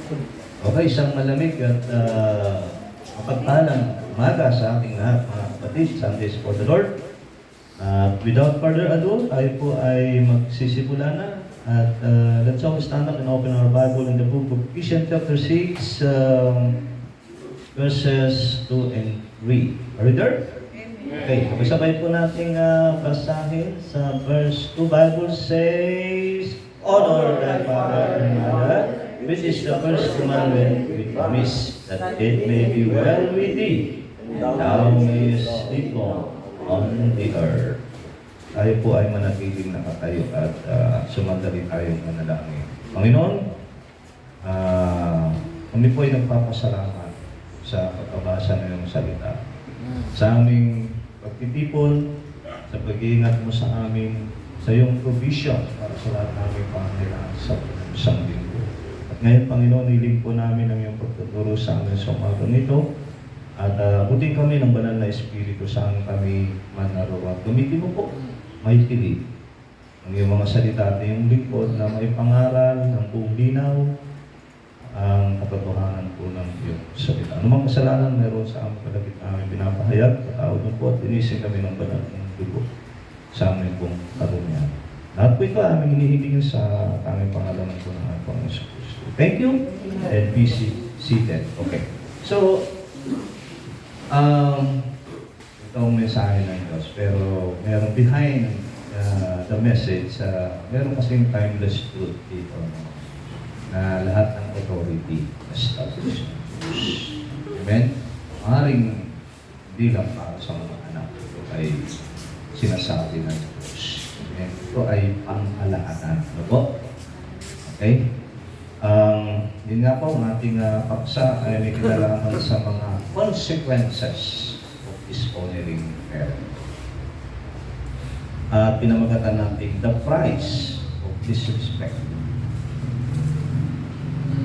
Okay, isang malamig at mapagpalang umaga sa ating lahat, mga kapatid. Sundays for the Lord. Without further ado, tayo po ay magsisimula na. At let's all stand up and open our Bible in the book of Ephesians chapter 6, verses 2 and 3. Are you there? Okay, sabay po nating basahin sa verse 2. Bible says, honor thy father and mother, which is the first commandment with promise, that it may be well with thee, and thou mayest live long on the earth. Tayo po ay manatiling nakatayo at sumandali tayong manalangin. Panginoon, kami po ay nagpapasalamat sa pagkabasa ng iyong salita. Sa aming pagtitipon, sa pag-iingat mo sa amin, sa iyong provision para sa lahat naming pangangailangan sa isang linggo. At ngayon, Panginoon, hiling po namin ang iyong pagtuturo sa amin sa umagang ito. At buting kami ng banal na Espiritu saan kami manaroon. Gamitin mo po, may tilig. Ang iyong mga salita at iyong lingkod na may pangaral ng buong linaw, ang katotohanan po ng iyong salita. Anumang kasalanan meron sa aming kalagit namin pinapahayag, patawad mo po at inising kami ng banal ng dugo sa aming pong karunyan. Lahat po ito aming hinihingin sa aming pangalan po ng aming Panginoon Kristo. Thank you, and be seated. Okay. So, itong mensahe ng Diyos, pero meron behind the message, meron kasing timeless truth dito, na lahat ng authority established ng Diyos. Amen? Maaaring hindi lang para sa mga anak, ito ay sinasabi ng Diyos. Amen? Ito ay pangkalahatan. Ano po? Okay? Yun nga po, ang ating paksa ay may kinalaman sa mga consequences of dishonoring parent. Pinamagatan natin the price of disrespect.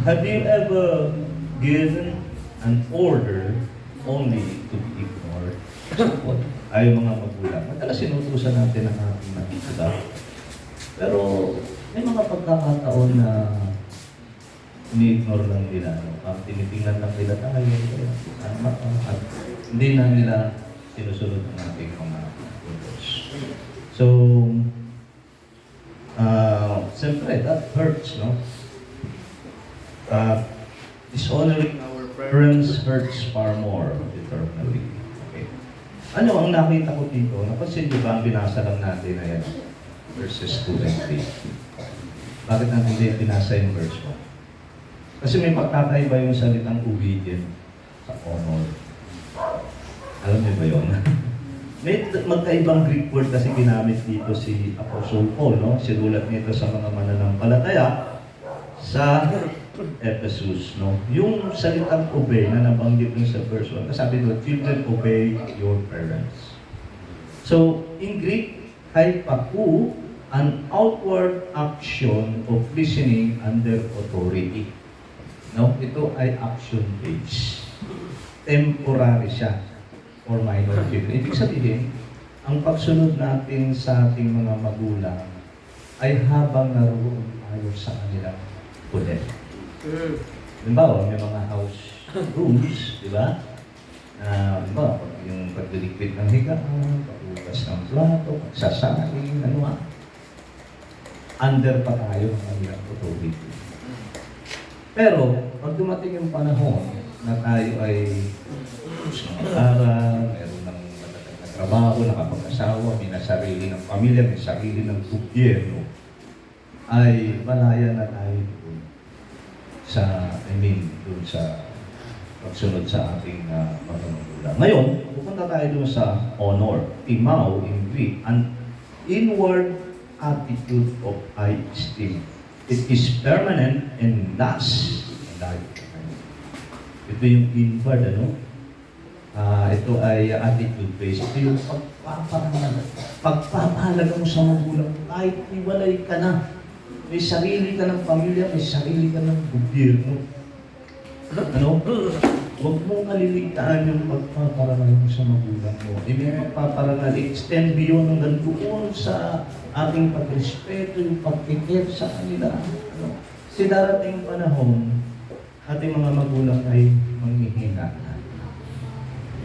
Have you ever given an order only to be ignored? Ayaw mga magulang. Madalas sinutusan natin ang ating nakikita. Pero may mga pagkakataon na ini-ignore lang nila. Tinitingnan lang nila tayo. At hindi na nila sinusunod ang ating mga orders. So, siyempre, that hurts, no? Dishonoring our parents hurts far more eternally. Okay. Ano ang nakita ko dito? Napansin niyo ba ang binasa lang natin na yan? Verses 2 and 3. Bakit natin din binasa yung verse 1? Kasi may pagkakaiba yung salitang obedient sa honor. Alam niyo ba yun? May magkaibang Greek word kasi ginamit dito si Apostle Paul, no? Sinulat nito sa mga mananampalataya sa Ephesus, no? Yung salitang obey na nabanggit niyo sa verse 1, sabi doon, children, obey your parents. So, in Greek, hypaku, an outward action of listening under authority. No? Ito ay action-based. Temporary siya or minor children. Ibig sabihin, ang pagsunod natin sa ating mga magulang ay habang naroon tayo sa kanilang poder. Halimbawa, may mga house rules, di ba? Halimbawa, yung pagliligpit ng higaan, paghugas ng plato, pagsasaing, ano nga. Under pa tayo ng kanilang authority. Pero, pag dumating yung panahon na tayo ay mag-aral, meron ng matagal na trabaho, nakapag-asawa, may sarili ng pamilya, may sarili ng gobyerno, ay malaya na tayo doon doon sa pagsunod sa ating mga magulang. Ngayon, pupunta tayo doon sa honor, timao in Greek, an inward attitude of high esteem. It is permanent and lasts a lifetime. Ito yung inward, ano? Ito ay attitude-based. Ito yung pagpapahalaga mo sa magulang. Kahit iwalay ka na, may sarili ka ng pamilya, may sarili ka ng gobyerno. Ano? Huwag mong kaliligtaan yung pagpaparangal mo sa magulang mo. Hindi mo pagpaparangal, extend beyond hanggang doon sa ating pagrespeto, yung pagkikip sa kanila. Ano? Kasi darating panahon, ating mga magulang ay manghihina.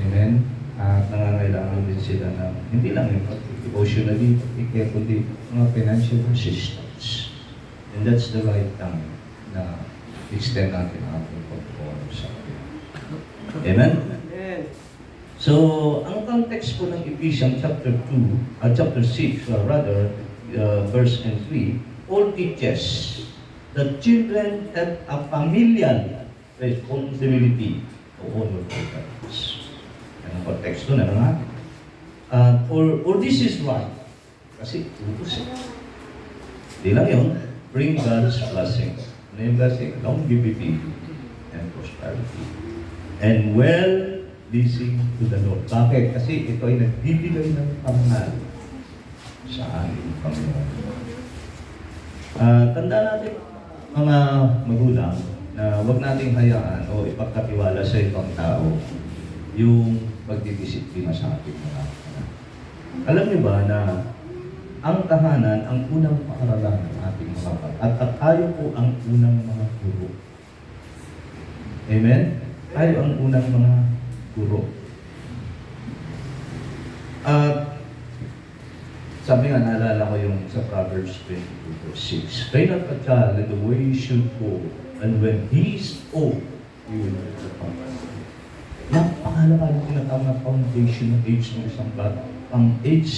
Amen? At nangangailangan din sila ng, hindi lang yung emotionally, pag-care, kundi mga financial assistance. And that's the right time na extend natin ang ating pag-honor sa atin. Amen? So, ang context po ng Ephesians chapter 2, chapter 6, verse and 3, all teaches that children have a familial responsibility to honor their parents. Yan ang context doon, ano nga? Or this is right. Kasi utos eh. Di lang yun, bring God's blessing. Ano yung blessing? Longevity and prosperity. And well-pleasing to the Lord. Bakit? Kasi ito ay nagbibigay ng pamangal sa ating Panginoon. Tanda natin mga magulang na huwag nating hayaan o ipagkatiwala sa ibang tao yung pagdidisiplina sa ating mga anak. Alam niyo ba na ang tahanan ang unang paaralan ng ating mga bata at tayo po ang unang mga guro. Amen? Tayo ang unang mga guro. At sabi nga, naalala ko yung sa Proverbs 22:6. Train up a child in the way he should go, and when he is old, he will not depart. Napakalaga yung tinatawag na foundation ng age ng isang bata. Ang age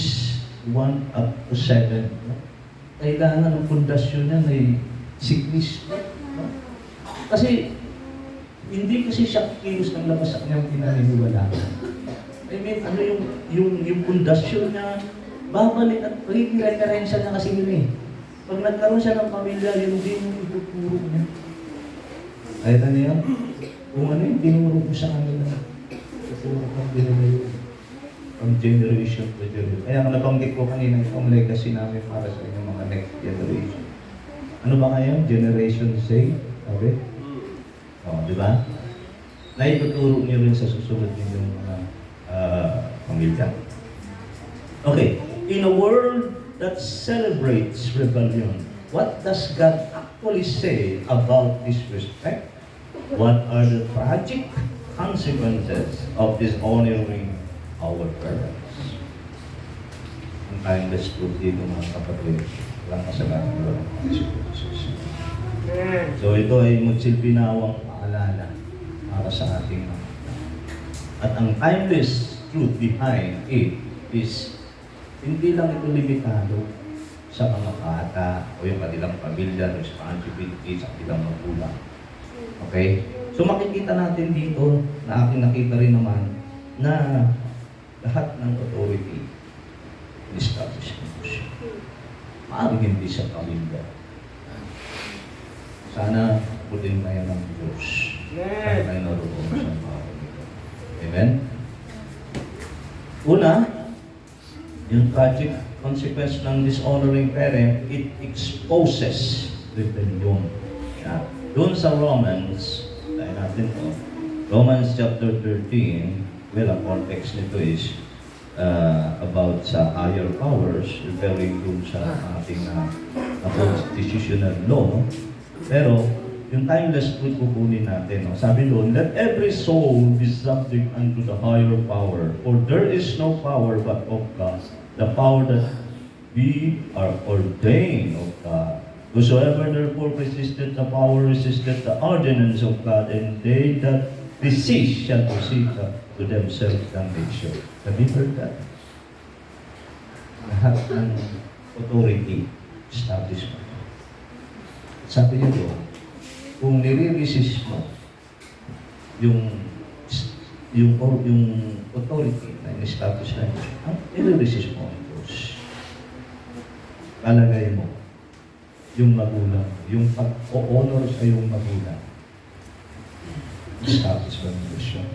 1 up to 7. Kailangan ng pundasyon niya ay sickness. Kasi, hindi kasi siya kilos ng labas sa kanyang pinaniniwalaan. I mean, ano yung pundasyon niya, babalik at magiging referensya na kasi yun eh. Pag nagkaroon siya ng pamilya, yun din yung ituturo niya. Ay, ano yan? Kung ano yung tinuro ko sa kanila. Tuturo kang dinala yun. From generation to generation. Kaya ang nabanggit ko kanina, itong legacy namin para sa inyong mga next generation. Ano ba ngayon? Generation say? Sabi? O, di ba? Na ituturo niyo rin sa susunod ninyong mga pamilya. Okay. In a world that celebrates rebellion, what does God actually say about disrespect? What are the tragic consequences of dishonoring our parents? Ang timeless truth dito mga kapatid, walang kasalanan, walang consequences. So ito ay magsilbi nawang paalala para sa ating mga. At ang timeless truth behind it is hindi lang ito limitado sa mga bata o yung kanilang pamilya, responsibility sa kanilang magulang. Okay? So makikita natin dito na aking nakita rin naman na lahat ng authority establish ng Diyos. Maaaring hindi sa pamilya. Sana putin tayo ng Diyos. Sana tayo naroon sa mga pamilya. Amen? Una, yung tragic consequence ng dishonoring parent, it exposes rebellion. Yeah. Doon sa Romans, tayo natin to, Romans chapter 13, well, ang context nito is about sa higher powers, referring doon sa ating constitutional law. Pero, yung timeless truth kukunin natin. No? Sabi doon, let every soul be subject unto the higher power, for there is no power but of God. The power that we are ordained of God. Whosoever therefore resisted the power, resisted the ordinance of God, and they that resist shall receive to themselves damnation. Have you heard that? Lahat ng authority, establishment. Sabi niyo doon, kung nire-resist mo yung authority na in-establish na Diyos, ang nire-resist mo ang Diyos. Lalagay mo yung magulang, yung pag-o-honor sa iyong magulang. Establish mo ang Diyos yun.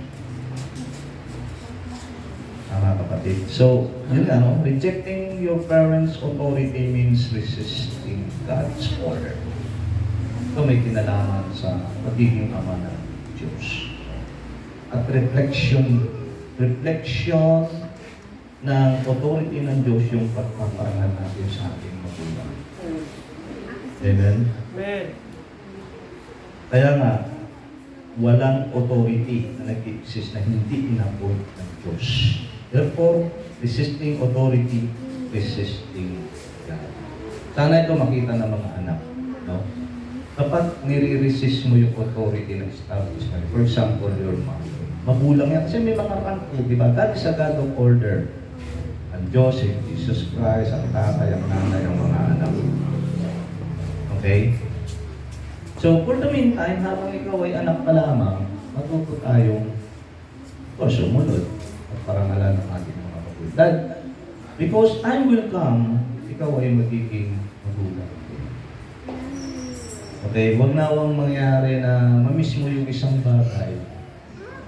Tama kapatid. So, yun ano, rejecting your parents' authority means resisting God's order. Ito may kinalaman sa pagiging ama ng Diyos. At reflection ng authority ng Diyos yung pagpaparangal natin sa ating magulang. Amen? Amen. Kaya nga, walang authority na nag-exist na hindi in-appoint ng Diyos. Therefore, resisting authority, resisting God. Sana ito makita ng mga anak. No? Kapag nire-resist mo yung authority ng establishment, for example, your mother, magulang yan. Kasi may mga rank, di ba? God is a God of order. Ang Diyos, Jesus Christ, ang tatay, ang nanay, ang mga anak. Okay? So, for the meantime, habang ikaw ay anak pa lamang, matuto tayong sumunod at parangalan ng ating mga magulang. Because time will come, ikaw ay magiging magulang. Okay, huwag na wang mangyari na mamiss mo yung isang bagay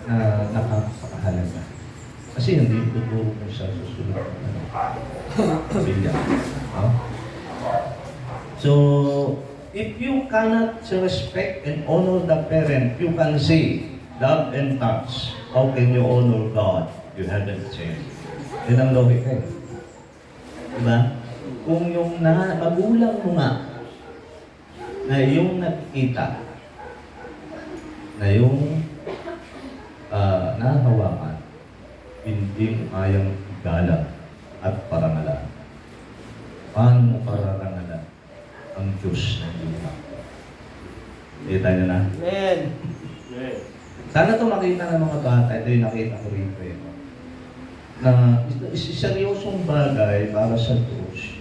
na nakakahalaga. Kasi hindi tuturo mo sa susunod na pamilya. So, if you cannot respect and honor the parent, you can say, love and touch. How can you honor God? You haven't changed. Yan ang logika eh. Diba? Kung yung magulang mo nga, na yung nakikita, na yung nahawakan, hindi mo kayang igalang at parangalan. Paano mo pararangalan ang Diyos ng lupa? Kita nyo na? Amen. Sana ito makita ng mga bata. Ito yung nakita ko rito. Na seryosong bagay para sa Diyos.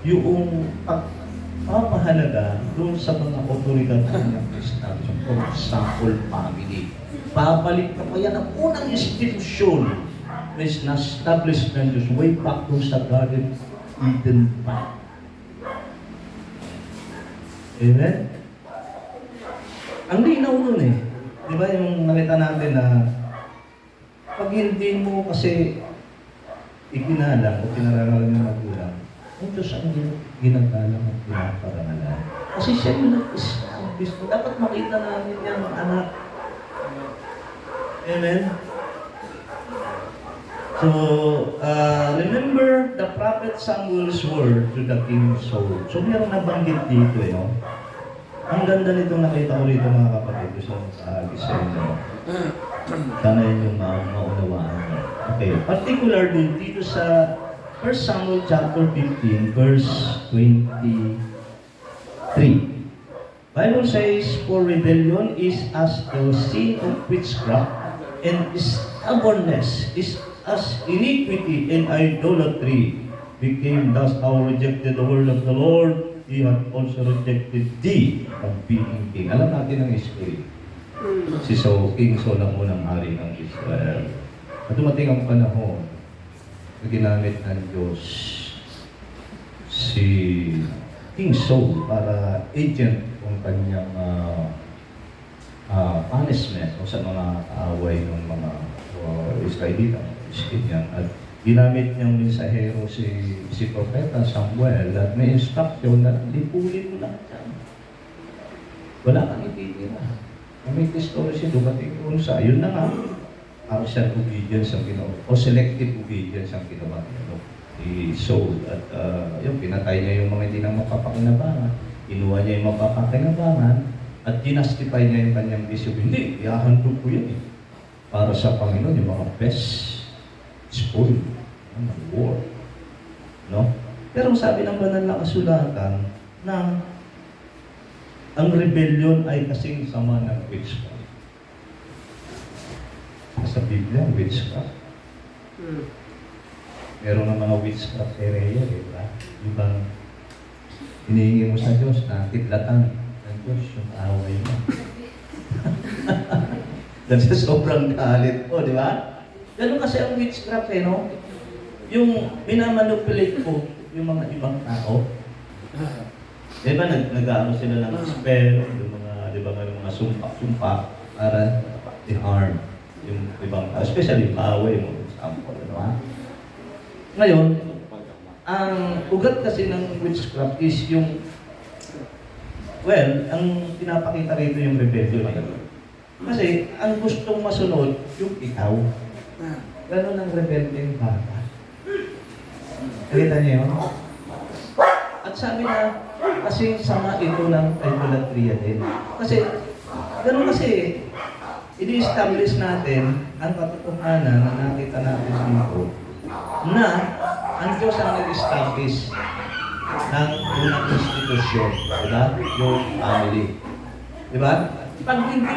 Yung pagpapahalaga doon sa mga otoridad ng kanyang establishment. For example, family. Babalik ka pa yan ang unang institusyon na na-establish ng Diyos way back doon sa Garden Eden pa. Amen? Ang linaw nun eh. Di ba yung nakita natin na pag hindi mo kasi ikinalang o pinararangalan ng magulang, ang Diyos ang ginagalang at pinaparangalan. Kasi siya yung nag-establish. Dapat makita namin yan, mga anak. Amen? So, remember the prophet Samuel's word to the king Saul. So, mayroong nabanggit dito, no? Ang ganda nitong nakita ko rito, mga kapatid. Gusto kong kahagis sa inyo. Sana yun yung maunawaan nyo. Okay. Particularly dito sa 1 Samuel chapter 15, verse 23. Bible says, for rebellion is as the sin of witchcraft, and stubbornness is as iniquity and idolatry. Became thus thou rejected the word of the Lord, He hath also rejected thee from being king. Alam natin ang history. Si King Saul ang unang hari ng Israel. At dumating ang panahon na ginamit ng Diyos si King Saul para agent ng kanyang punishment o sa mga kaaway ng mga Israelita. At ginamit niyang mensahero si Propeta Samuel at may instruction na lipulin mo lang dyan. Wala kang ititira. May story siya dumating kung sa yun na nga. Partial obedience ang ginawa. O selective obedience ang ginawa ni Saul. At yung pinatay niya yung mga hindi nang mapapakinabangan. Kinuha niya yung mapapakinabangan. At ginastify niya yung kanyang bisyo. Hindi, ihahandog ko yan eh. Para sa Panginoon, yung mga best spoil ng war. No? Pero sabi ng banal na kasulatan na ang rebellion ay kasing sama ng witchcraft. Sa Biblia, witchcraft. Meron ng mga witchcraft area, di ba? Ibang hinihingi mo sa Diyos na titlatan ng Diyos yung away mo. Dahil sa sobrang galit mo, di ba? Ganun kasi ang witchcraft no? Yung minamanipulate ko yung mga ibang tao. Di ba nag-ano sila ng spell, yung mga, di ba, yung mga sumpa para i-harm yung ibang tao, especially yung kaaway mo, example, ano. Ngayon, ang ugat kasi ng witchcraft is yung, well, ang pinapakita rito yung rebellion. Kasi ang gustong masunod, yung ikaw. Ganon ang rebelde yung bata. Nakita niyo yun? At sabi na, kasi sama ito ng idolatria din. Kasi, ganon kasi, ini-establish natin ang katotohanan na nakita natin dito na ang Diyos ang nag-establish ng unang institusyon, diba? Yung family. Diba? Pag hindi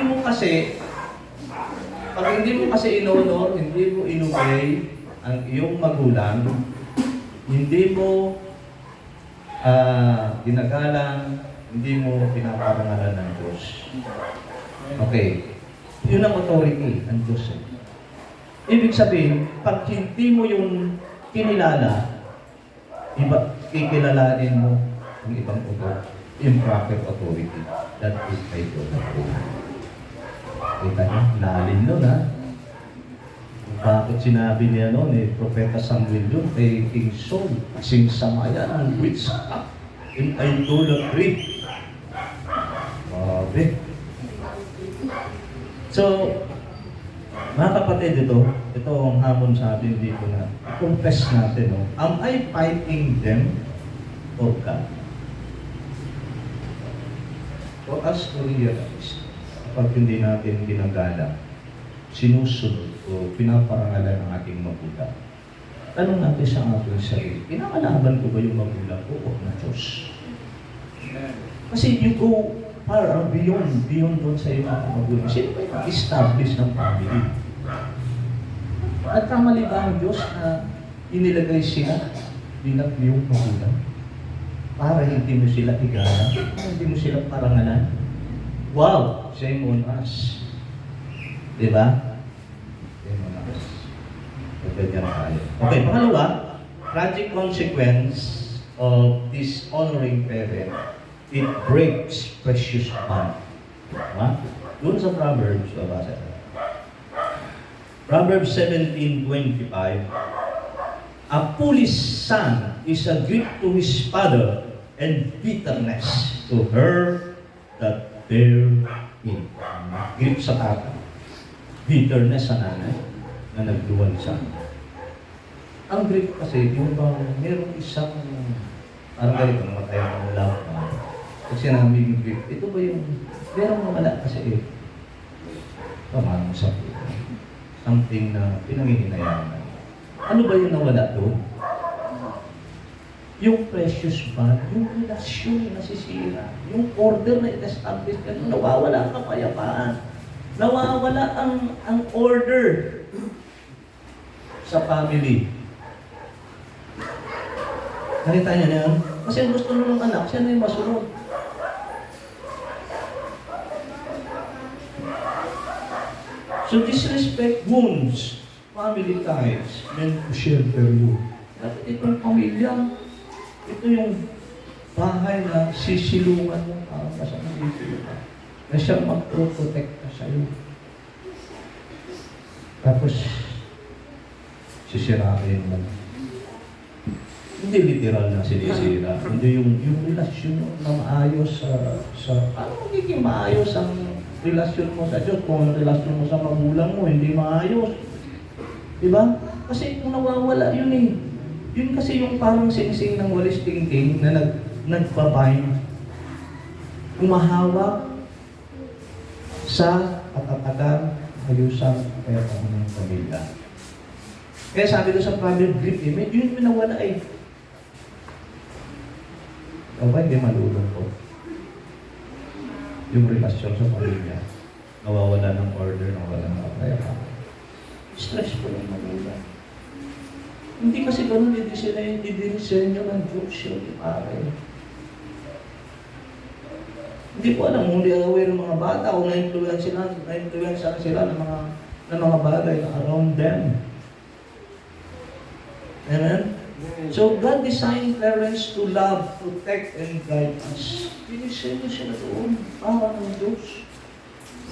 mo kasi inonor, hindi mo inobey ang iyong magulang, hindi mo ginagalang, hindi mo pinaparangalan ng Diyos. Okay. Yun ang authority ng Diyos. Ibig sabihin, pag hindi mo yung kinilala, kikilalanin mo ang ibang improper authority. That is idolatry. Kita niyo, lalim nun ha. Bakit sinabi niya ni Propeta Samuel yun kay King Saul, kasing samayan ang witchcraft in idolatry. Grabe. So, mga kapatid, ito ang hamon sa atin dito na confess natin, no? Am I fighting them or God? For us to realize, kapag hindi natin ginagala, sinusunod o pinaparangalan ang ating magulang, tanong natin sa ating sarili, pinakalaban ko ba yung magulang ko o na Diyos? Kasi you go far beyond doon sa iyong ating magulang. Sino ba yung establish ng family? At kamali ba ang Diyos na inilagay sila bilang iyong magulang? Para hindi mo sila igalang, hindi mo sila parangalan? Wow! Shame on us. Diba? Shame on us. Pagkagyan tayo. Okay, pangalawa, tragic consequence of dishonoring parent, it breaks precious bond. Diba? Doon sa Proverbs, Proverbs 17:25, a foolish son is a grief to his father and bitterness to her that bear him. Grief sa tatay, bitterness sa nanay na nagluwan sa. Ang grief kasi, yung bang merong isang, parang ganito, namatay ang love na. Pag sinabi yung grief, ito ba yung, merong nawala kasi pamanong sa something na pinanghihinayaan. Ano ba yung nawala doon? Yung precious bond, yung relasyon na nasisira, yung order na establish ka, nawawala ang kapayapaan. Nawawala ang order sa family. Nakita niya na yun? Kasi ang gusto nung anak, siya na yung masunod. So disrespect wounds family ties meant to shelter you. Dapat itong pamilya, ito yung bahay na sisilungan mo para sa pamilya. Na siyang mag-protect ka sa'yo. Tapos, sisirain mo. Hindi literal na sinisira. Hindi yung relasyon mo na maayos ano magiging maayos ang relasyon mo sa Diyos kung ang relasyon mo sa magulang mo hindi maayos. Diba? Kasi kung nawawala yun eh. Yun kasi yung parang singsing ng walis tingting na nagbabind. Umahawak sa katatagan, ayusan, kaya ng pamilya. Kaya sabi ko sa Proverbs, grief eh, medyo yun nawala eh. O ba hindi malulong ko? Yung relasyon sa pamilya, nawawala ng order, nawawala ng kapayapaan. Stressful ang magulang. Hindi kasi ganun didisenyo ng Diyos yun, pare. Hindi ko alam, hindi aware ng mga bata o na-influence sila ng mga bagay na around them. Amen? So, God designed parents to love, protect, and guide us. Dinisenyo sila doon para ng Diyos.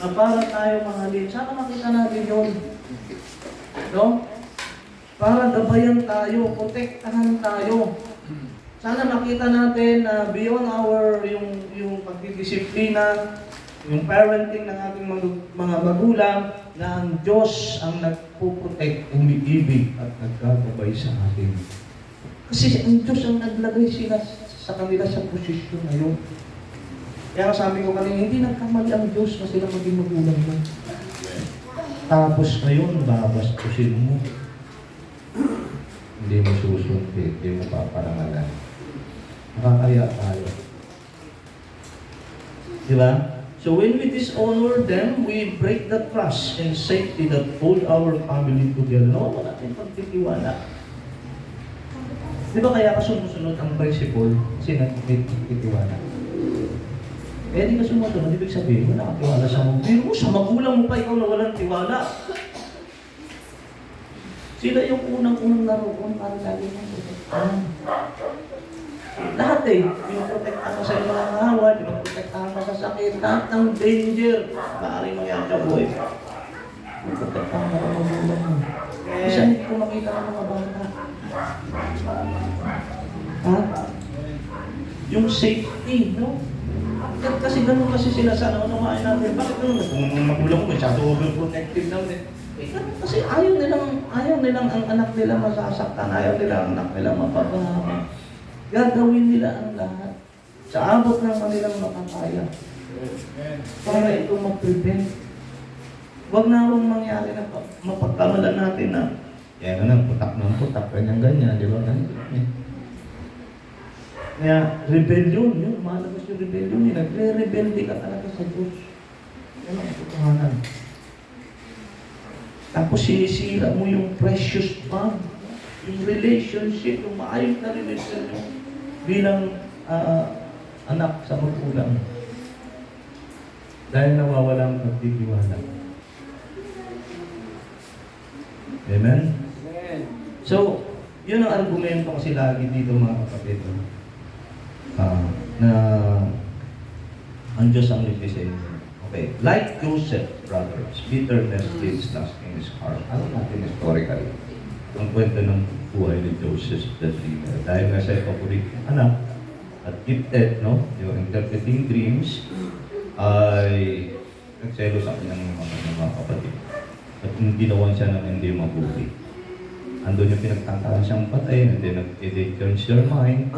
Na para tayo mahalin. Sana makita natin yun. No? Para gabayan tayo, protektahan tayo. Sana makita natin na beyond yung pagdidisiplina, yung parenting ng ating mga magulang, na ang Diyos ang nagpuprotect, umiibig at nagkagabay sa atin. Kasi ang Diyos ang naglagay sila sa kanila sa posisyon na yun. Kaya sabi ko kanina, hindi nagkamali ang Diyos na sila maging magulang mo. Tapos ngayon, babastusin mo. Hindi mo susunod, hindi mo paparangalan. Nakakaya tayo. Diba? So when we dishonor them, we break the trust and safety that hold our family together. No, wala tayong pagtitiwala. Di ba kaya ka sumusunod ang principle? Kasi nagtitiwala. Eh di ka sumusunod, ibig sabihin, wala kang tiwala sa mga. Pero sa magulang mo pa, ikaw na walang tiwala. Sila yung unang-unang naroon para lagi mong protektahan. Lahat eh, pinoprotektahan ka sa iyong mga kahawa, pinoprotektahan ka sa sakit, lahat ng danger, maaaring mangyari sa buhay. Pinoprotektahan ka ng magulang mo. Kasi hindi ko makita ng mga bata. Ha? Yung safety, no? Kasi ganun kasi sila sa naunawain natin. Bakit ganun? Kung magulang mo, masyado overprotective na ulit. Kasi ayaw nilang ang anak nila masasaktan, ayaw nila ang anak nila mapabahaman. Gagawin nila ang lahat sa abot ng kanilang makakaya para ito mag-prevent. Huwag na akong mangyari na mapagkamalan natin na yan na, putak, ganyan-ganyan, di ba? Kaya, rebellion, yun, malabas yung rebellion, yun, nagre-rebelde ka talaga sa Diyos. Yan ang katotohanan. Tapos sinisira mo yung precious bond, yung relationship, yung maayos na relationship mo bilang anak sa magulang. Dahil nawawala ang pagtitiwala. Amen? So, yun ang argumento kasi lagi dito mga kapatid. Na ang Diyos ang nagdisenyo. Okay. Like Joseph, brothers, bitterness leaves lasting in his heart. Ano natin historically? Ang kwento ng buhay ni Joseph the dreamer. Dahil nga siya paboritong anak at gifted, no? Yung interpreting dreams ay nagselo sa kanyang mga kapatid. At ginawan siya ng hindi mabuti. Andun yung pinagtantaan siyang patay, and then it turns your mind.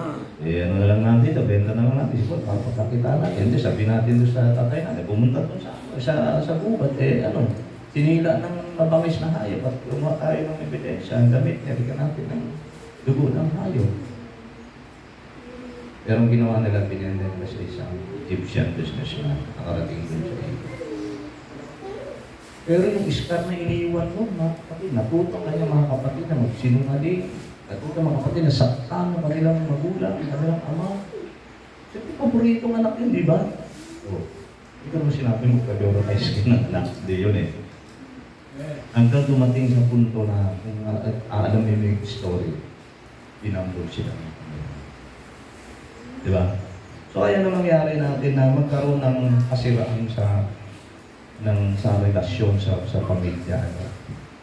Eh, ano na lang natin dito, benta na lang natin. Siguro, papakita natin. Hindi, sabi natin doon sa tatay natin, pumunta doon sa gubat. Eh, ano, sinila ng mabangis na hayop at kumuha tayo ng ebidensya. Ang damit, nilika natin ng dugo ng hayop. Pero ang ginawa nila, binenda nila sa isang Egyptian businessman. Nakarating doon sa Egypt. Pero yung scar na iniiwan mo, mga kapatid, natutong kanya mga kapatid na magsinungaling, natutong mga kapatid na saktan ng kanilang magulang, kanilang ama. Siyempre, paboritong anak yun, di ba? So, hindi ka naman sinabi mo prioritize ka ng anak. Hindi yun eh. Hanggang dumating sa punto na kung alam mo yung story, pinambol sila. Di ba? So, kaya na nangyari natin na magkaroon ng kasiraan sa relasyon sa pamilya.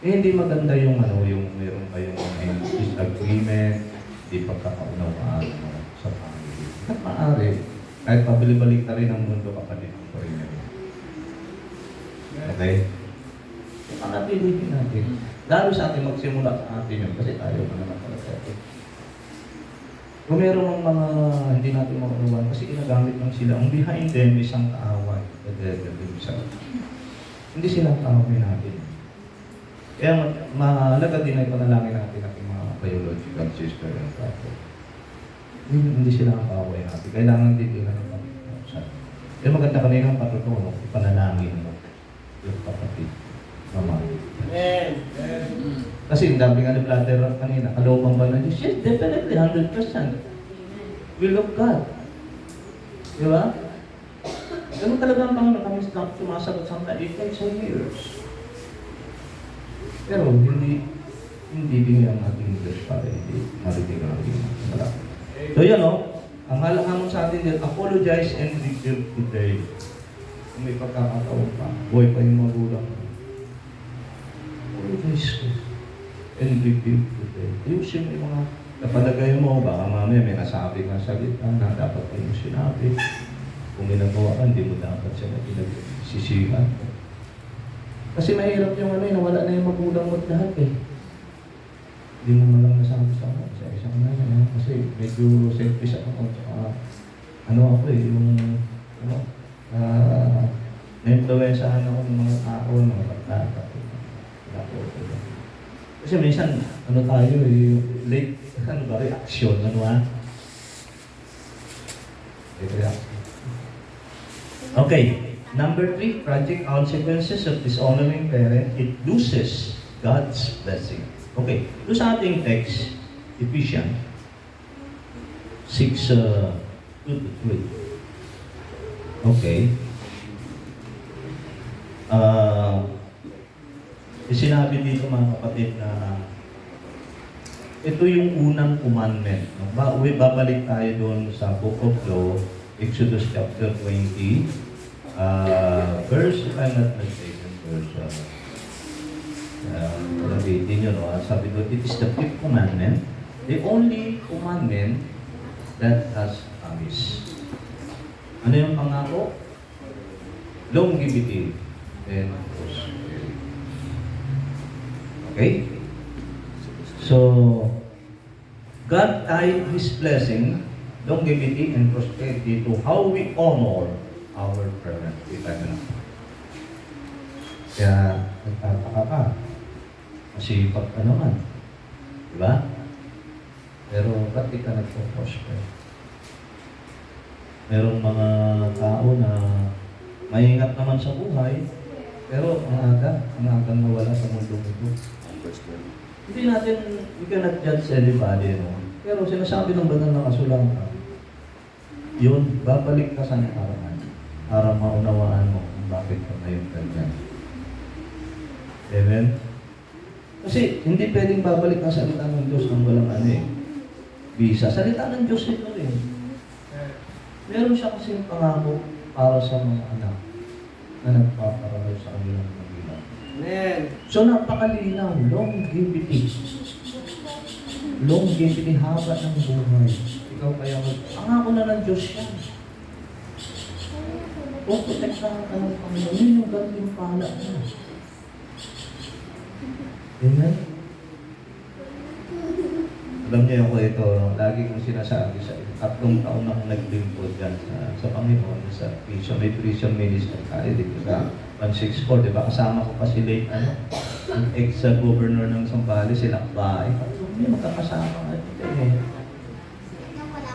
Eh, hindi maganda yung yung meron kayong disagreement, hindi pagkakaunawaan sa family. At maaari, kahit pabili-balik na rin ang mundo, kapatid ko rin yun. Okay? So, panatilihin natin. Lalo sa atin magsimula sa atin yun, kasi tayo pa naman pala sa atin. Kung meron mga hindi natin makunuwan, kasi ginagamit lang sila. Ang behind them, isang kaaway. Hindi silang kaaway natin. Kaya mahalaga din ay panalangin natin ating mga biological sister and brother. Hindi sila ang kaaway natin. Kailangan din nila ng pag-iusap. Kaya maganda kanina ang patutuno, ipanalangin mo yung kapatid. Mama. Kasi ang dami nga ng bladder kanina, kalooban ba na Diyos? Yes, definitely, 100%. Will of God. Di ba? Ganun talaga ang Panginoon kami sumasagot sa mga it takes years. Pero hindi din ang ating Diyos para hindi maritig ang ating malaki. So yan ang halang-hamon sa atin din, apologize and rebuild today. Kung may pagkakataon pa, buhay pa yung magulang. Apologize and rebuild today. Ayusin mo yung mga napalagay mo, baka mamaya may nasabi kang salita na dapat kayong sinabi. Kung ginagawa ka, hindi mo dapat siya sisihan. Kasi mahirap yung nawala na yung magulang mo at lahat eh. Hindi mo malang nasabi sa ako, sa isang nanay. Kasi medyo selfish ako. Ako yung na-influensyahan ako ng mga tao, mga pagkata. Kasi minsan, ano tayo eh, late, ano ba, reaction, ano ha? Late reaction. Okay, number 3, tragic consequences of dishonoring parent, it loses God's blessing. Okay, doon sa ating text, Ephesians 6, 2 to 3. Okay. Sinabi dito mga kapatid na ito yung unang commandment. Babalik tayo doon sa Book of Law, Exodus chapter 20, verse, if I'm not mistaken, verse, reading yun, sabi doon, it is the 5th commandment, the only commandment that has promise. Ano yung pangako? Longevity and prosperity. Okay? So, God tied His blessing, longevity and prosperity to how we honor our parents. Kaya, nagtataka ka. Masipag ka naman. Diba? Pero, ba't di ka nagpo-prosper? Merong mga tao na maingat naman sa buhay, pero ang aga nawala sa mundo ito. Hindi natin, we cannot judge anybody, no? Pero sinasabi ng banal na kasulatan, yun, babalik ka sa nakaraan para maunawaan mo kung bakit ka ngayon ganyan. Amen? Kasi hindi pwedeng babalik ang salita ng Diyos ng walang visa. Salita ng Diyos ito rin. Meron siya kasing pangako para sa mga anak na nagpaparal sa kanilang magulang. Amen. So napakalinaw, longevity. Longevity, haba ng buhay. Ikaw kaya pangako na ng Diyos yan. Kung protektahan ka ng Panginoon, yun yung ganting pala mo. Amen? Alam niyo ako ito, lagi kong sinasabi sa 3 taon akong naglingkod dyan sa Panginoon, sa prison, may prison minister tayo dito sa 164, di ba? Kasama ko pa si late, ang ex-governor ng Zambales, si Lakbae. Hindi magkakasama nga dito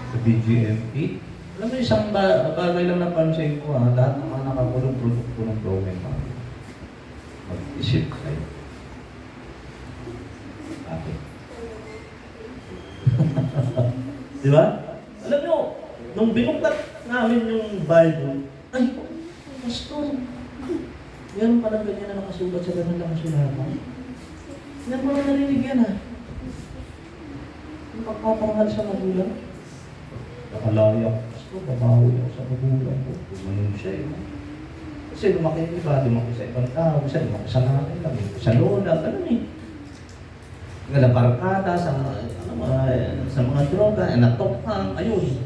sa BGMP. Alam mo, isang bagay lang napansin ko lahat ng mga nakakulong produkto ng broken family. Mag-isip kayo. Bakit? Di ba? Alam nyo, nung binuklat namin yung Bible, ay, pastor, meron palang ganyan na nakasulat sa ganun lang kasulatan. Hindi mo lang narinig yan Yung pagpaparangal sa magulang. Nakalayak, pastor, babawi ako sa magulang ko. Gumanon siya Kasi lumaki yung iba, lumaki sa ibang tao, kasi lumaki sa nakin lang, sa lola, ganun Nga barkada sa mga droga, natokang, ayun.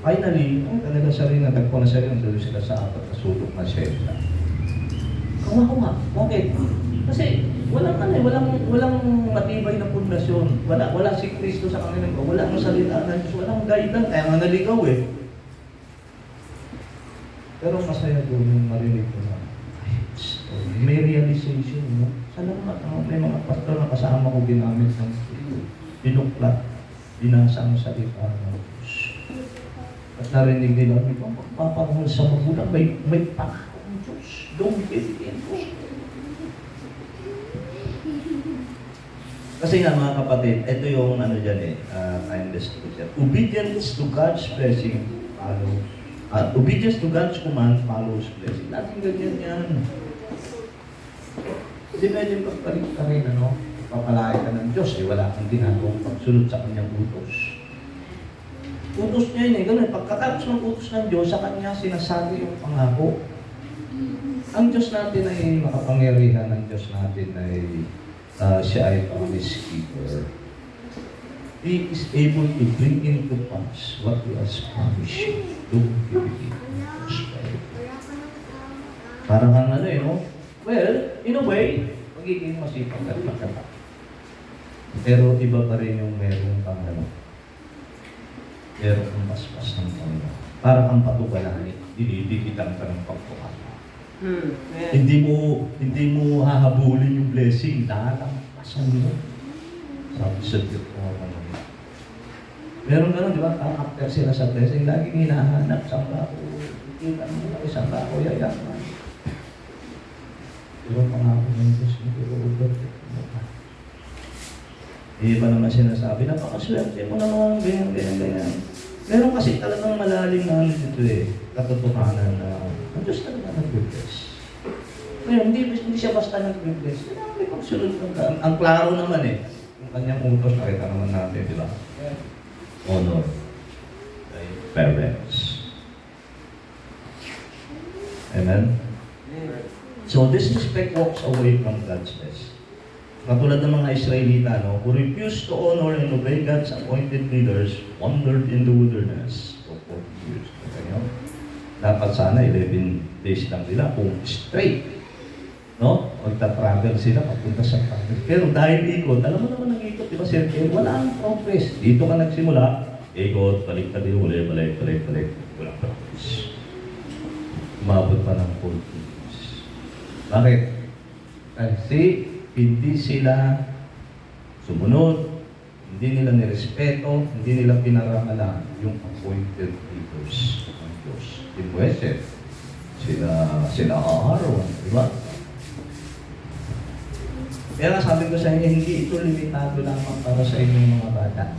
Finally, ang kanila sarili, nagtagpo na sarili, nandun sila sa 4 na sulok na siyenta. Kawa. Bakit? Kasi walang matibay na pundasyon. Wala si Kristo sa kanilang ko. Wala ang salita ng Diyos. Walang guidance. Kaya nga naligaw Pero masaya doon yung marinig ko na may realization, Salamat, may mga pastor na kasama ko ginamit ng binuklat, binasa ang salita ng Diyos. At narinig nila, may pagpaparangal sa magulang, may pangako ng Diyos. Don't get it Kasi nga mga kapatid, ito yung timeless truth. Obedience to God's blessing follows. Obedience to God's command follows blessing. Laging ganyan yan. Hindi pwede pagpalit ka rin, papalaya ka ng Diyos, wala kang ginagawang pagsunod sa kanyang utos. Utos niya yun ganun. Pagkatapos ng utos ng Diyos, sa kanya sinasabi yung pangako. Ang Diyos natin ay makapangyarihan, ng Diyos natin ay siya ay promise keeper. He is able to bring into pass what He has promised you. Don't give it. Parang well, in a way, magiging masipag at makata. Pero iba pa rin yung meron pang meron kang paspas ng Panginoon. Parang ang patubalani, dinidikitan ka ng pagpukata. Hindi mo hahabulin yung blessing, dalang. Asan mo? Sabi sa Diyos ko ako naman. Meron gano'n, di ba? After sila sa blessing, laging hinahanap, saan ba ako? Kita mo, saan ba ako yayaman? Pero pangako ng Diyos, hindi ko ugot. Iba naman sinasabi, napakaswerte mo naman, ganyan. Meron kasi talagang malalim na ano dito katotohanan na ang Diyos talaga nag-bless. Ngayon, hindi siya basta nag-bless. Kailangan may pagsunod ng ang klaro naman yung kanyang utos, nakita naman natin, di ba? Honor kay parents. Amen? So, disrespect walks away from God's best. Katulad ng mga Israelita, who refused to honor and obey God's appointed leaders, wandered in the wilderness for 40 years. Okay, dapat sana 11 days lang sila kung straight. Magta-travel sila papunta sa province. Pero dahil ikot, alam mo naman ang ikot, di ba sir? Wala ang progress. Dito ka nagsimula, ikot, balik ka din, balik. Walang progress. Umabot pa ng 40 years. Bakit? Kasi hindi sila sumunod, hindi nila nirespeto, hindi nila pinaramalan yung appointed leaders ng Diyos. Di Moises, sila Aaron, di ba? Kaya sabi ko sa inyo, hindi ito limitado lamang para sa inyong mga bata.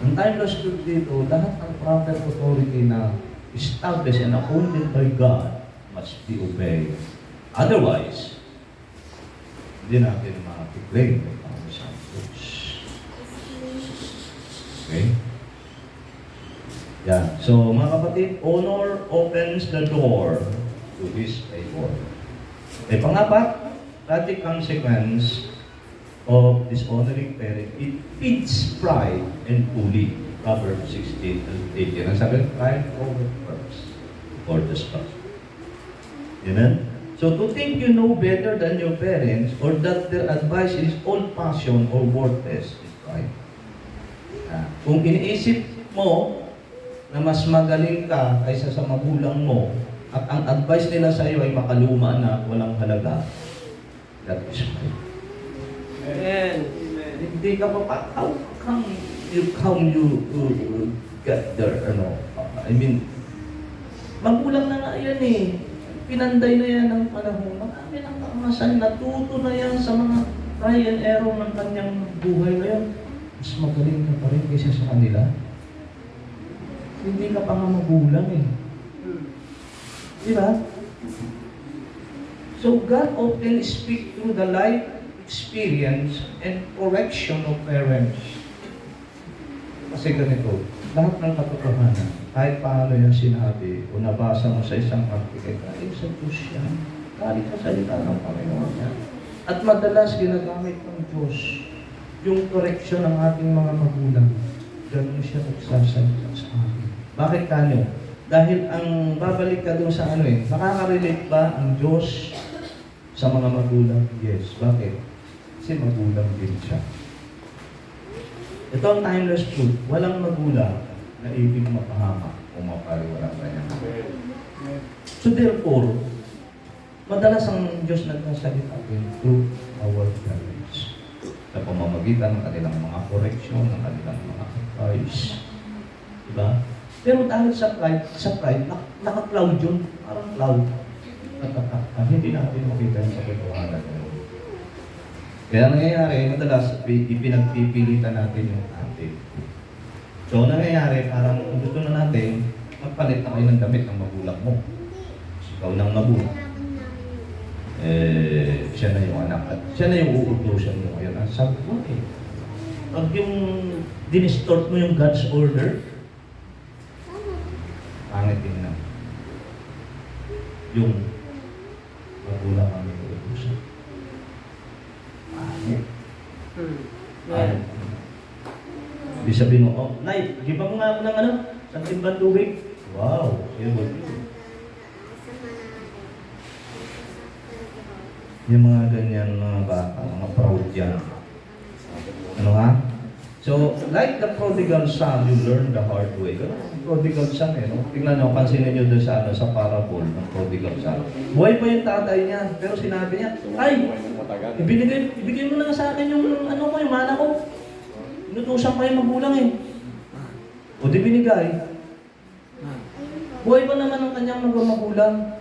Ang timeless truth dito, lahat ng proper authority na established and appointed by God must be obeyed. Otherwise, hindi natin makikipling ang isang Diyos. Okay? Yan. So, mga kapatid, honor opens the door to His favor. Pangapat, tragic consequence of dishonoring parent, it feeds pride and bully. Proverbs 16 and 18. Ang sabi, pride overcomes or destruction. Amen? So to think you know better than your parents or that their advice is old-fashioned or worthless is pride. Kung iniisip mo na mas magaling ka kaysa sa magulang mo at ang advice nila sa iyo ay makaluma na walang halaga, that is pride. Amen. Hindi ka pa, how come you get there, magulang na nga yan pinanday na yan ng panahon. Marami ng karanasan, natuto na yan sa mga try and error ng kanyang buhay ngayon. Mas magaling ka pa rin kaysa sa kanila. Hindi ka pa nga magulang Di ba? So God often speaks through the life experience and correction of parents. Kasi ganito, lahat ng katotohanan, kahit paano yung sinabi o nabasa mo sa isang article, galing sa Diyos yan. Galing sa salita ng Panginoon yan. At madalas ginagamit ng Diyos yung correction ng ating mga magulang. Ganun siya nagsasalita sa akin. Bakit kanyo? Dahil ang babalik ka doon sa nakaka-relate ba ang Diyos sa mga magulang? Yes. Bakit? Kasi magulang din siya. Ito ang timeless truth. Walang magulang na ibig mapahamak o mapariwala ka niya. So therefore, madalas ang Diyos nagsasalita through our parents. Sa pamamagitan ng kanilang mga correction, ng kanilang mga advice. Diba? Pero dahil sa pride, naka-cloud yun. Parang cloud. Hindi natin makita yung katotohanan. Kaya nangyayari, madalas ipinagpipilitan natin yung atin. So nangyayari, parang gusto na natin, magpalit na kayo ng damit ng magulang mo. Ikaw nang magulang. Siya na yung anak at siya na yung uutusan mo ngayon. Ang sabi mo pag yung dinistort mo yung God's order, pangit din na. Yung magulang kami uutusan. Di sabihin mo, Nay, giba mo nga ako ng sa timbang tubig. Wow, yun. Yung mga ganyan mga bata, mga proud yan. So, like the prodigal son, you learn the hard way. Ganun ang prodigal son eh, no? Tingnan nyo, pansinin nyo doon sa, sa parable ng prodigal son. Buhay pa yung tatay niya, pero sinabi niya, ay, ibigay mo na nga sa akin yung, ano ko, yung mana ko. Inutusan pa yung magulang eh. O di binigay. Buhay pa naman ang kanyang magulang.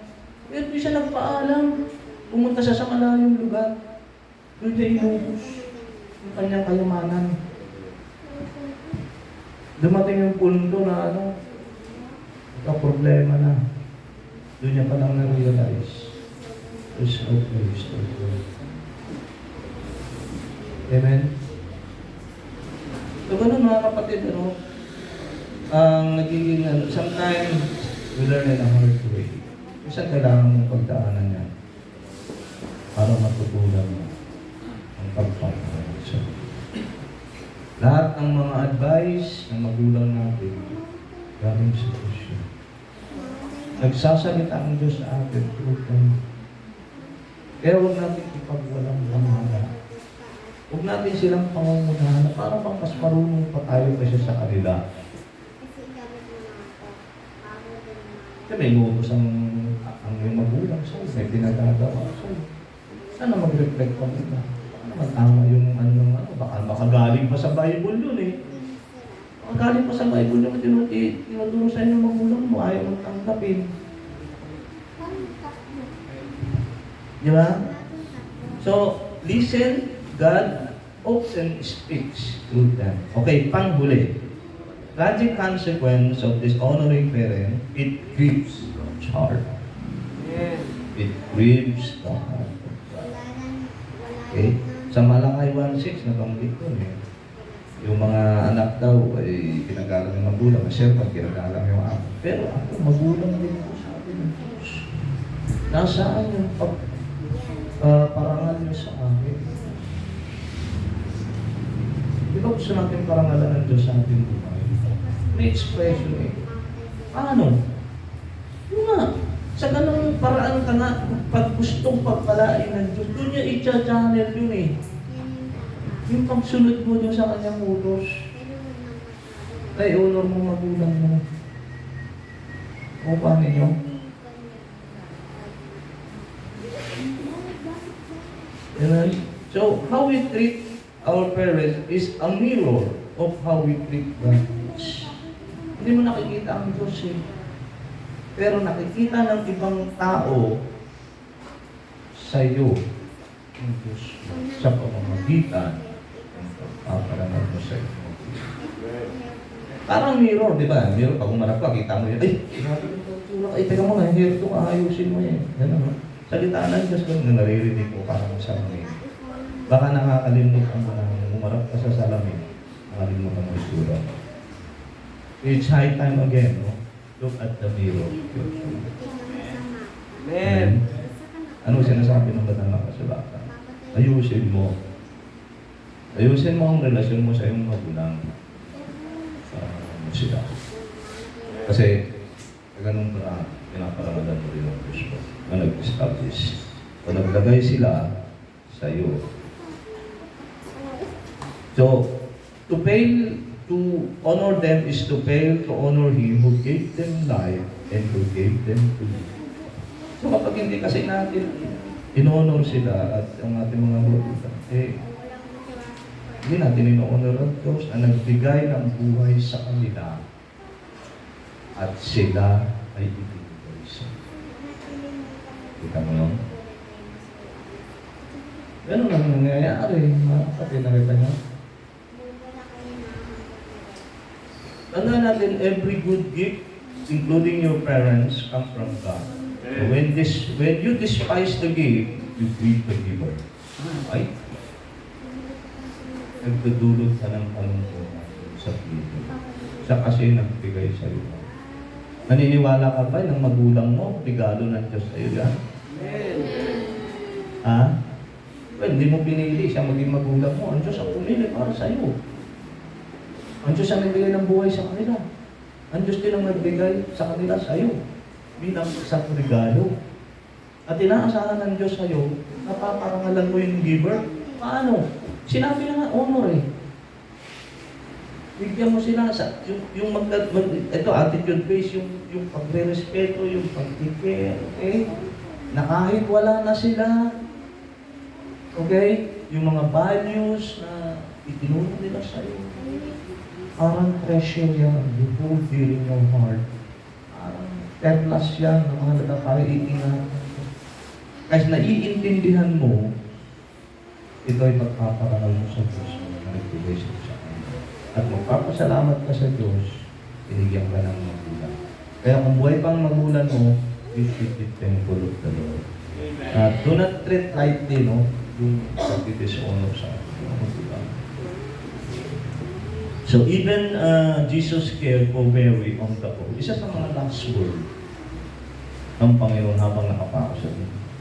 Eh, di siya nagpaalam. Pumunta siya sa malayong lugar. Doon niya inubos yung kanyang kayamanan. Dumating yung punto na ano, problema na. Doon niya palang na-realize. There's no place to go. Amen? So, ganun mga kapatid, ano, ang nagiging, sometimes, we learn in a hard way. Minsan kailangan mong pagdaanan yan para matutunan mo ang pagpapalala. Lahat ng mga advice ng magulang natin, galing sa Diyos. Nagsasalita ang Diyos sa atin, kaya huwag natin ipagwalang lamala. Huwag natin silang pangungunahan na parang mas marunong pa tayo kasi sa kanila. Kasi may inutos ang yung magulang sa'yo, may pinagagawa sa'yo. Sana mag-reflect pa nila. Baka tama yung ano, baka makagaling pa sa Bible yun eh. Makagaling pa sa Bible yung tinuturo sa'yo ng magulang mo, ayaw mong tanggapin. Di ba? So, listen, God often speaks through them. Okay, panghuli. Tragic consequence of dishonoring parent, it grieves God's heart. It grieves the heart of God. Okay? Sa Malakay 1:6, nabanggit ko eh. Yung mga anak daw ay pinagalang ng magulang. Kasi pag pinagalang yung ako. Pero ako, magulang din ako sa akin ng Diyos. Nasaan yung parangal niyo sa akin? Di ba gusto natin parangalan ng Diyos sa ating buhay? May expression eh. Paano? Yung nga, sa ganung paraan ka nga, pag gustong pagpalain ng Diyos, doon niya i-channel yun eh. Yung pagsunod mo doon sa kanyang utos. Ay, honor mo magulang mo. O paano nyo? Amen? So, how we treat our parents is a mirror of how we treat God. Hindi mo nakikita ang Diyos eh. Pero nakikita ng ibang tao sa iyo ang Diyos sa pamamagitan ng pagpaparangal mo sa iyo. Parang mirror, di ba? Mirror, pag umarap ka, kita mo yun. Ay, teka mo nga, here to ayusin mo yan. Ganun, salita ng Diyos ko na naririnig ko parang sa salamin. Baka nakakalimutan mo na umarap ka sa salamin. Nakalimutan mo yung sura. It's high time again, no? Look at the mirror. Amen. Ano sinasabi ng batang nakasulatan? Ayusin mo. Ayusin mo ang relasyon mo sa iyong magulang. Sila. Kasi, ganun pa, pinaparangalan mo rin ang Diyos ko na nag-establish. O naglagay sila sa iyo. So, to honor them is to fail to honor Him who gave them life and who gave them to live. So kapag hindi kasi natin in-honor sila at ang ating mga magulang, hindi natin in-honor ang Diyos na nagbigay ng buhay sa kanila at sila ay ibigay sa kita mo yun? Ganun ang nangyayari, mga kapatid, nakita niyo? Tandaan natin, every good gift, including your parents, comes from God. So when you despise the gift, you grieve the giver. Right? Nagdudulot ka ng kalungkutan sa puso. Siya kasi nagbigay sa iyo. Naniniwala ka ba ng magulang mo, regalo ng Diyos sa iyo yan? Ha? Well, hindi mo pinili siya maging magulang mo. Ang Diyos ang pumili para sa iyo. Ang Diyos ang nagbigay ng buhay sa kanila. Ang Diyos din ang nagbigay sa kanila sa iyo bilang isang regalo. At inaasahan ng Diyos sa iyo, napaparangalan mo yung giver. Paano? Sinabi na nga, honor eh. Bigyan mo sila sa yung ito attitude based yung pagre-respeto, yung pagtike, okay? Na kahit wala na sila, okay? Yung mga values na itinuro nila sa iyo. Parang treasure yan, you hold it in your heart. Parang perlas yan, na mga nagkakaiingan. Kasi naiintindihan mo, ito ay pagpaparangal mo sa Diyos na nagbigay sa Kanya. At magpapasalamat ka sa Diyos, binigyan ka ng magulang. Kaya kung buhay pang magulang mo, you should be thankful of the Lord. Do not treat lightly, no? Yung pag-dishonor sa magulang. So even Jesus cared for Mary on the cross. Isa sa mga last word ng Panginoon habang nakapako sa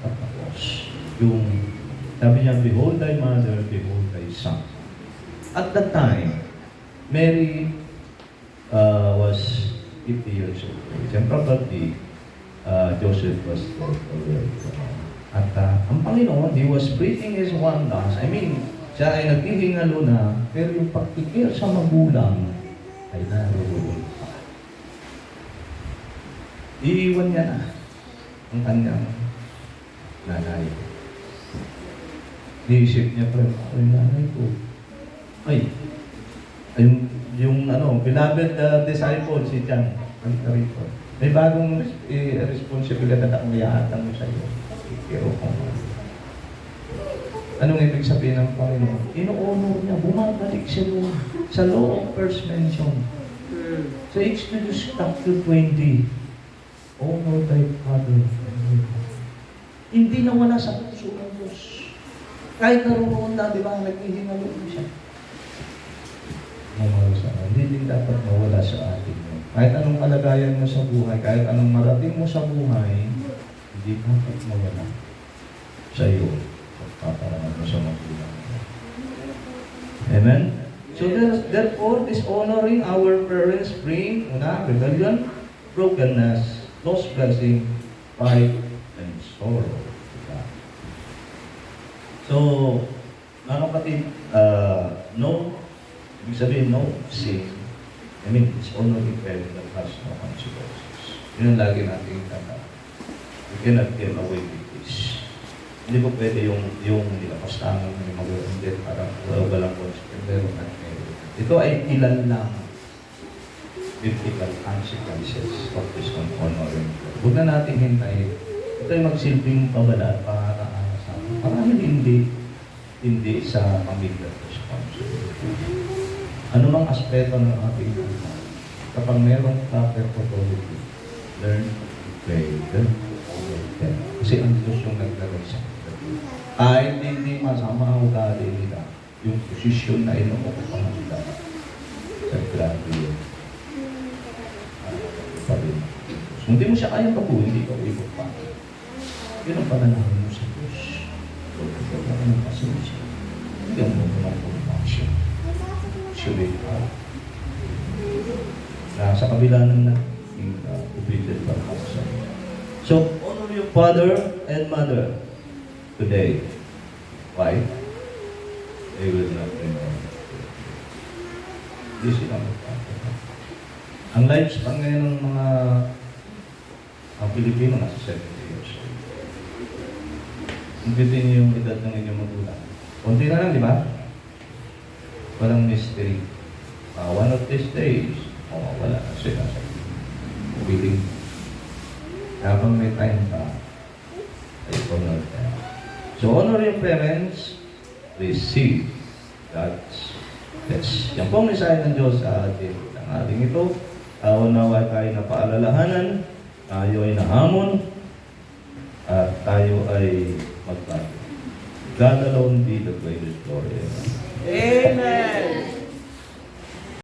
cross. Yung sabi niya, behold thy mother, behold thy son. At that time, Mary was 50 years old. And probably, Joseph was dead. At ang Panginoon, He was breathing His wonders. I mean, siya ay naghihingalo na, pero yung pagkikir sa magulang ay naroon pa. Iiwan niya na ang kanyang nanay. Niisip niya, pero ako yung nanay ko. Yung beloved disciple, si John, ang karito. May bagong responsibilidad na akong iyaatan mo sa iyo. Pero kung anong ibig sabihin ng Panginoon? Ino-honor niya, bumabalik siya sa law of first mention. Sa Exodus chapter 20, honor thy father. Hindi na wala sa puso ng Diyos. Kahit naroon na, di ba, naghihingalo siya. Hindi din dapat mawala sa atin. Kahit anong kalagayan mo sa buhay, kahit anong marating mo sa buhay, hindi dapat mawala sa iyo. Pagpaparangan mo sa magulang. Amen? So therefore, dishonoring our parents bring, rebellion, brokenness, lost blessing, pride, and sorrow. So, mga kapatid, no, ibig sabihin, no sin. I mean, it's only parent that has no consequences. Yun ang lagi natin tanda. We cannot get away with this. Hindi po pwede yung nilapastangan ng mag-hindi para walang consequence. Pero ito ay ilan lang biblical consequences of this honoring. Huwag na natin hintayin. Ito ay magsilbing pabala para hindi sa pamilya responsibility. Ano mang aspeto ng ating buhay, kapag mayroong proper authority, learn to pray, learn to honor them. Kasi ang Diyos yung naglalagay sa kanila. Kahit hindi masama ang ugali nila, yung posisyon na inuukupahan nila, sa grabe yun. Kung hindi mo siya kayang pabuhin, hindi ka uibot pa. Yun ang pananahin mo sa Diyos. So, ito ka ng pasensya. Hindi ang mo ng compassion. Surely, sa kabila ng obedient pa ako sa iyo. So, honor your father and mother today. Why? They will not remember. Hindi sila magpapagod. Ang lifespan ngayon ng mga Pilipino nasa 70 years old. Impitin niyo yung edad ng inyong magulang. Kunti na lang, di ba? Walang mystery. One of these days, wala na sila sa willing. Habang may time pa, ay honor them. So, honor your parents, receive God's best. Yan po ang mensahe ng Diyos sa atin. Ang ating ito, nawa tayo na paalalahanan, tayo ay nahamon, at tayo ay magbago. God alone be the greatest glory. Amen.